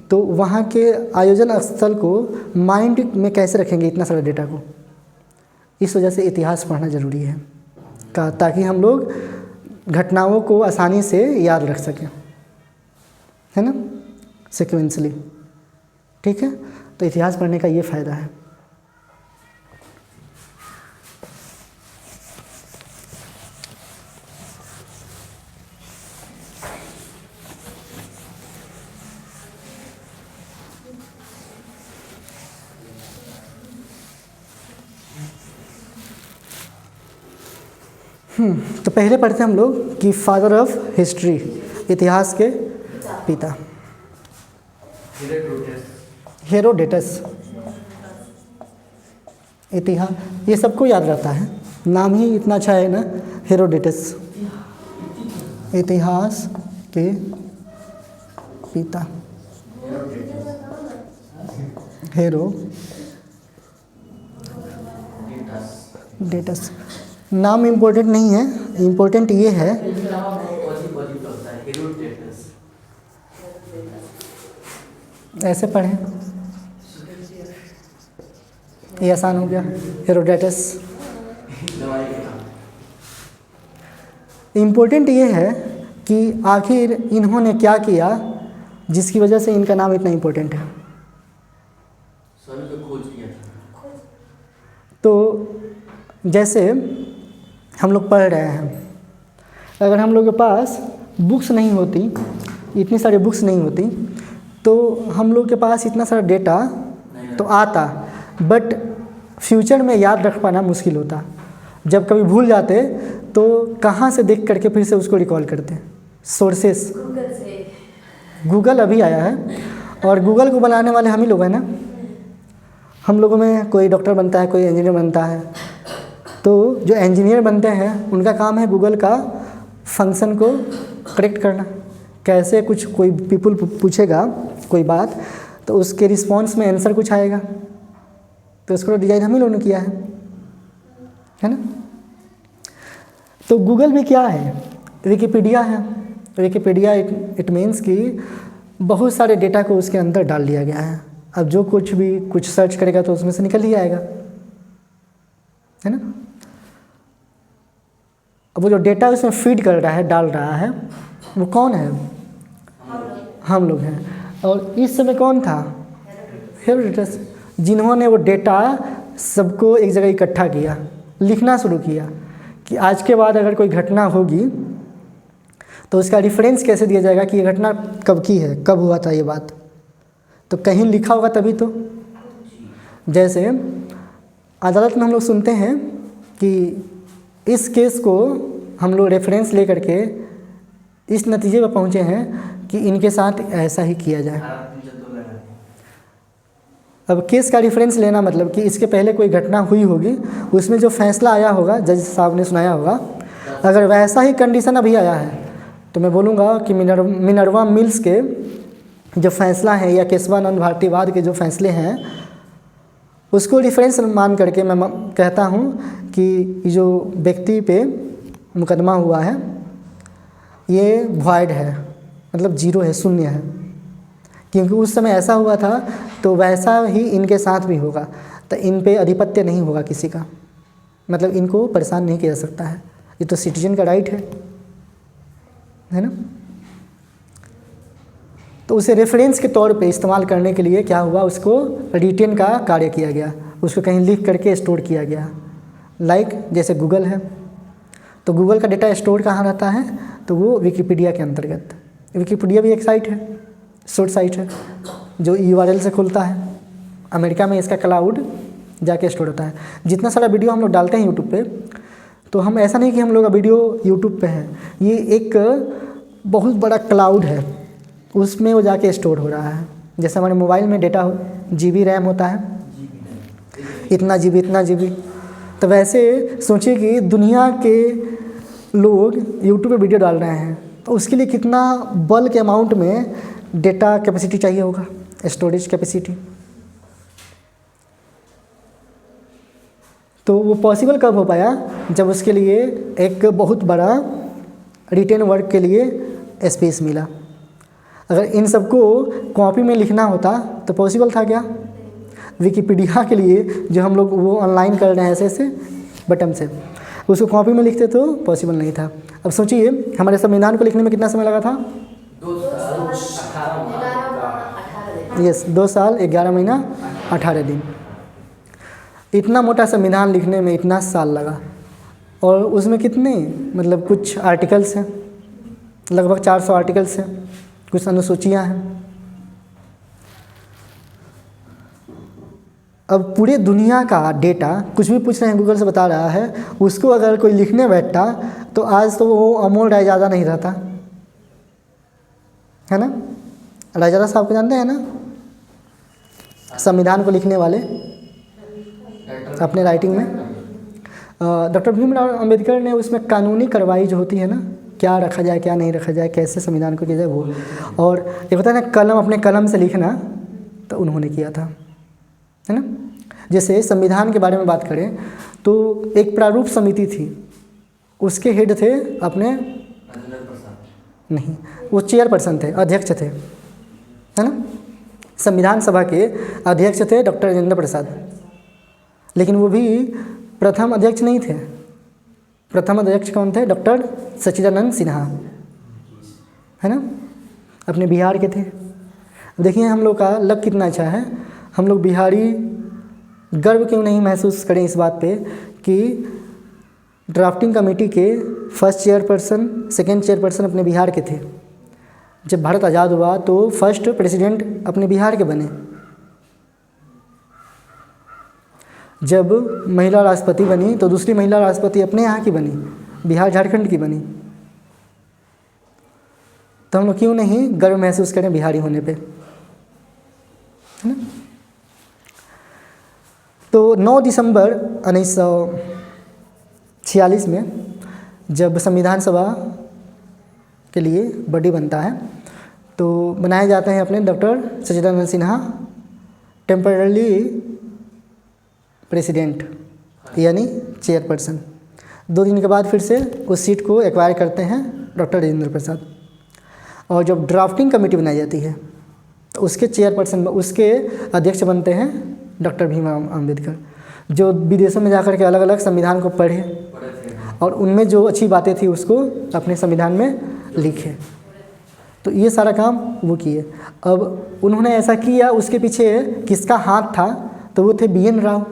तो वहाँ के आयोजन स्थल को माइंड में कैसे रखेंगे इतना सारा डेटा को। इस वजह से इतिहास पढ़ना ज़रूरी है ताकि हम लोग घटनाओं को आसानी से याद रख सकें, है ना, सिक्वेंसली। ठीक है, तो इतिहास पढ़ने का ये फ़ायदा है। तो पहले पढ़ते हैं हम लोग कि फादर ऑफ हिस्ट्री, इतिहास के पिता, हेरोडेटस। इतिहास ये सबको याद रहता है, नाम ही इतना अच्छा है ना, हेरोडेटस, इतिहास के पिता। हेरोडेटस नाम इम्पोर्टेंट नहीं है, इम्पोर्टेंट ये है ऐसे पढ़ें, ये आसान हो गया। हेरोडेटस इम्पोर्टेंट ये है कि आखिर इन्होंने क्या किया जिसकी वजह से इनका नाम इतना इम्पोर्टेंट है। सभी को खोज किया था। तो जैसे हम लोग पढ़ रहे हैं, अगर हम लोग के पास बुक्स नहीं होती, इतनी सारी बुक्स नहीं होती, तो हम लोग के पास इतना सारा डेटा तो आता, बट फ्यूचर में याद रख पाना मुश्किल होता। जब कभी भूल जाते तो कहाँ से देख करके फिर से उसको रिकॉल करते। सोर्सेस गूगल अभी आया है, और गूगल को बनाने वाले हम ही लोग हैं ना। हम लोगों में कोई डॉक्टर बनता है, कोई इंजीनियर बनता है, तो जो इंजीनियर बनते हैं उनका काम है गूगल का फंक्शन को करेक्ट करना। कैसे कुछ कोई पीपल पूछेगा कोई बात, तो उसके रिस्पॉन्स में आंसर कुछ आएगा, तो उसको डिज़ाइन हम ही लोगों ने किया है ना। तो गूगल भी क्या है, विकिपीडिया है। विकिपीडिया इट मीन्स कि बहुत सारे डेटा को उसके अंदर डाल दिया गया है। अब जो कुछ भी कुछ सर्च करेगा तो उसमें से निकल ही आएगा, है ना। अब वो जो डेटा उसमें फीड कर रहा है, डाल रहा है, वो कौन है? हम लोग हैं। और इस समय कौन था? हेरोडोटस, जिन्होंने वो डेटा सबको एक जगह इकट्ठा किया, लिखना शुरू किया कि आज के बाद अगर कोई घटना होगी तो उसका रेफरेंस कैसे दिया जाएगा कि ये घटना कब की है, कब हुआ था ये बात, तो कहीं लिखा होगा तभी तो। जैसे अदालत में हम लोग सुनते हैं कि इस केस को हम लोग रेफरेंस ले करके इस नतीजे पर पहुँचे हैं कि इनके साथ ऐसा ही किया जाए। अब केस का रेफरेंस लेना मतलब कि इसके पहले कोई घटना हुई होगी, उसमें जो फैसला आया होगा, जज साहब ने सुनाया होगा, अगर वैसा ही कंडीशन अभी आया है तो मैं बोलूँगा कि मिनर्वा मिल्स के जो फैसला है या केशवानंद भारतीवाद के जो फैसले हैं उसको रेफरेंस मान करके मैं कहता हूँ कि जो व्यक्ति पे मुकदमा हुआ है ये वॉइड है, मतलब जीरो है, शून्य है, क्योंकि उस समय ऐसा हुआ था तो वैसा ही इनके साथ भी होगा, तो इन पे आधिपत्य नहीं होगा किसी का, मतलब इनको परेशान नहीं किया जा सकता है। ये तो सिटीजन का राइट है ना। तो उसे रेफरेंस के तौर पे इस्तेमाल करने के लिए क्या हुआ, उसको रिटेन का कार्य किया गया, उसको कहीं लिख करके स्टोर किया गया। लाइक जैसे गूगल है, तो गूगल का डेटा स्टोर कहाँ रहता है, तो वो विकिपीडिया के अंतर्गत। विकिपीडिया भी एक साइट है, सोर्स साइट है जो URL से खुलता है। अमेरिका में इसका क्लाउड जाके स्टोर होता है। जितना सारा वीडियो हम लोग डालते हैं यूट्यूब पे, तो हम ऐसा नहीं कि हम लोग का वीडियो यूट्यूब पे है, ये एक बहुत बड़ा क्लाउड है, उसमें वो जाके स्टोर हो रहा है। जैसे हमारे मोबाइल में डेटा GB रैम होता है, इतना GB, तो वैसे सोचिए कि दुनिया के लोग यूट्यूब पे वीडियो डाल रहे हैं, तो उसके लिए कितना बल्क अमाउंट में डेटा कैपेसिटी चाहिए होगा, स्टोरेज कैपेसिटी। तो वो पॉसिबल कब हो पाया, जब उसके लिए एक बहुत बड़ा रिटेन वर्क के लिए स्पेस मिला। अगर इन सबको कॉपी में लिखना होता तो पॉसिबल था क्या? विकिपीडिया के लिए जो हम लोग वो ऑनलाइन कर रहे हैं ऐसे बटन से, उसको कॉपी में लिखते तो पॉसिबल नहीं था। अब सोचिए हमारे संविधान को लिखने में कितना समय लगा था? 2 साल 11 महीना 18 दिन। इतना मोटा संविधान लिखने में इतना साल लगा, और उसमें कितने मतलब कुछ आर्टिकल्स हैं, लगभग 400 आर्टिकल्स हैं, कुछ अनुसूचियाँ हैं। अब पूरे दुनिया का डेटा कुछ भी पूछ रहे हैं गूगल से बता रहा है, उसको अगर कोई लिखने बैठता तो आज तो वो अमोल रायजादा नहीं रहता, है ना। रायजादा साहब को जानते हैं ना, संविधान को लिखने वाले अपने राइटिंग में। डॉक्टर भीमराव अंबेडकर ने उसमें कानूनी कार्रवाई जो होती है ना, क्या रखा जाए क्या नहीं रखा जाए, कैसे संविधान को किया जाए, वो और एक होता है ना कलम, अपने कलम से लिखना, तो उन्होंने किया था, है ना। जैसे संविधान के बारे में बात करें तो एक प्रारूप समिति थी, उसके हेड थे अपने नहीं, वो चेयरपर्सन थे, अध्यक्ष थे, है ना। संविधान सभा के अध्यक्ष थे डॉक्टर राजेंद्र प्रसाद, लेकिन वो भी प्रथम अध्यक्ष नहीं थे। प्रथम अध्यक्ष कौन थे? डॉक्टर सच्चिदानंद सिन्हा। है ना, अपने बिहार के थे। देखिए हम लोग का लक कितना अच्छा है, हम लोग बिहारी गर्व क्यों नहीं महसूस करें इस बात पे कि ड्राफ्टिंग कमेटी के फर्स्ट चेयरपर्सन, सेकंड चेयरपर्सन अपने बिहार के थे। जब भारत आज़ाद हुआ तो फर्स्ट प्रेसिडेंट अपने बिहार के बने। जब महिला राष्ट्रपति बनी तो दूसरी महिला राष्ट्रपति अपने यहाँ की बनी, बिहार झारखंड की बनी। तो हम लोग क्यों नहीं गर्व महसूस करें बिहारी होने पे, है ना। तो 9 दिसंबर 1946 में जब संविधान सभा के लिए बॉडी बनता है तो बनाए जाते हैं अपने डॉक्टर सच्चिदानंद सिन्हा टेम्पररी प्रेसिडेंट यानी चेयरपर्सन। 2 दिन के बाद फिर से उस सीट को एक्वायर करते हैं डॉक्टर राजेंद्र प्रसाद। और जब ड्राफ्टिंग कमेटी बनाई जाती है तो उसके चेयरपर्सन, उसके अध्यक्ष बनते हैं डॉक्टर भीमराव अम्बेडकर, जो विदेशों में जाकर के अलग अलग संविधान को पढ़े और उनमें जो अच्छी बातें थी उसको अपने संविधान में लिखे। तो ये सारा काम वो किए। अब उन्होंने ऐसा किया, उसके पीछे किसका हाथ था, तो वो थे बी.एन. राव।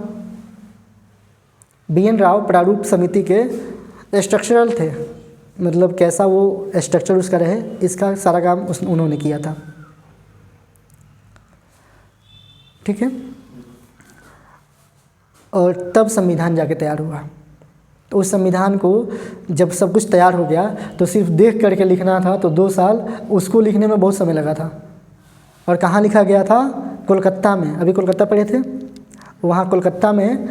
बी.एन. राव प्रारूप समिति के स्ट्रक्चरल थे, मतलब कैसा वो स्ट्रक्चर उसका रहे, इसका सारा काम उन्होंने किया था। ठीक है। और तब संविधान जाके तैयार हुआ। तो उस संविधान को जब सब कुछ तैयार हो गया तो सिर्फ देख करके लिखना था, तो 2 साल उसको लिखने में बहुत समय लगा था। और कहाँ लिखा गया था? कोलकाता में। अभी कोलकाता पढ़े थे, वहाँ कोलकाता में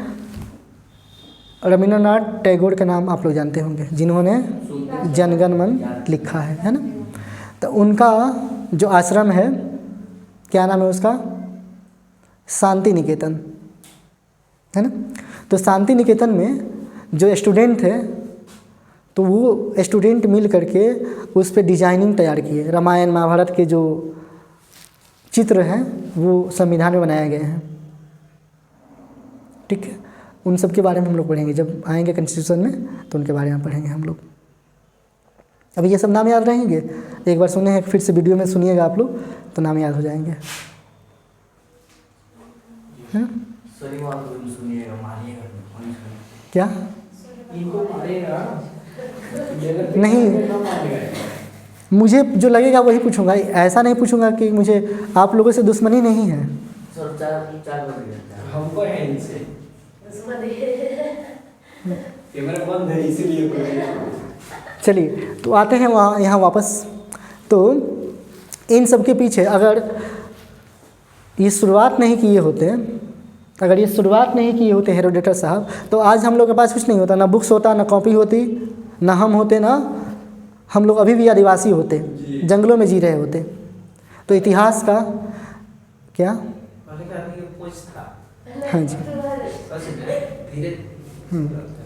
रविंद्रनाथ टैगोर के नाम आप लोग जानते होंगे, जिन्होंने जनगण मन लिखा है ना। तो उनका जो आश्रम है, क्या नाम है उसका? शांति निकेतन, है ना। तो शांति निकेतन में जो स्टूडेंट थे, तो वो स्टूडेंट मिल करके उस पर डिजाइनिंग तैयार किए। रामायण महाभारत के जो चित्र हैं वो संविधान में बनाए गए हैं। ठीक है। उन सब के बारे में हम लोग पढ़ेंगे जब आएंगे कॉन्स्टिट्यूशन में, तो उनके बारे में पढ़ेंगे हम लोग। अभी ये सब नाम याद रहेंगे, एक बार सुने हैं, फिर से वीडियो में सुनिएगा आप लोग तो नाम याद हो जाएंगे, है ना। क्या नहीं, मुझे जो लगेगा वही पूछूंगा, ऐसा नहीं पूछूंगा कि मुझे आप लोगों से दुश्मनी नहीं है। हमको है इनसे कैमरा बंद है इसीलिए। चलिए तो आते हैं वहाँ यहाँ वापस। तो इन सब के पीछे अगर ये शुरुआत नहीं किए होते, अगर ये शुरुआत नहीं किए होते हेरोडोटस साहब, तो आज हम लोग के पास कुछ नहीं होता, ना बुक्स होता, ना कॉपी होती, ना हम होते, ना हम लोग अभी भी आदिवासी होते, जंगलों में जी रहे होते। तो इतिहास का क्या, हाँ जी,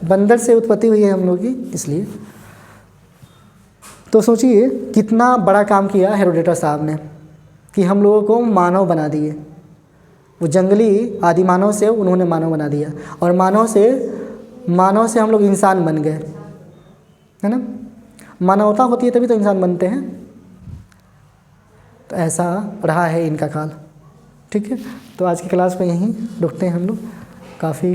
बंदर से उत्पत्ति हुई है हम लोग की, इसलिए। तो सोचिए कितना बड़ा काम किया हेरोडोटस साहब ने कि हम लोगों को मानव बना दिए। वो जंगली आदि मानव से उन्होंने मानव बना दिया, और मानव से हम लोग इंसान बन गए, है ना। मानवता होती है तभी तो इंसान बनते हैं। तो ऐसा रहा है इनका काल। ठीक है। तो आज की क्लास में यहीं रुकते हैं हम लोग, काफ़ी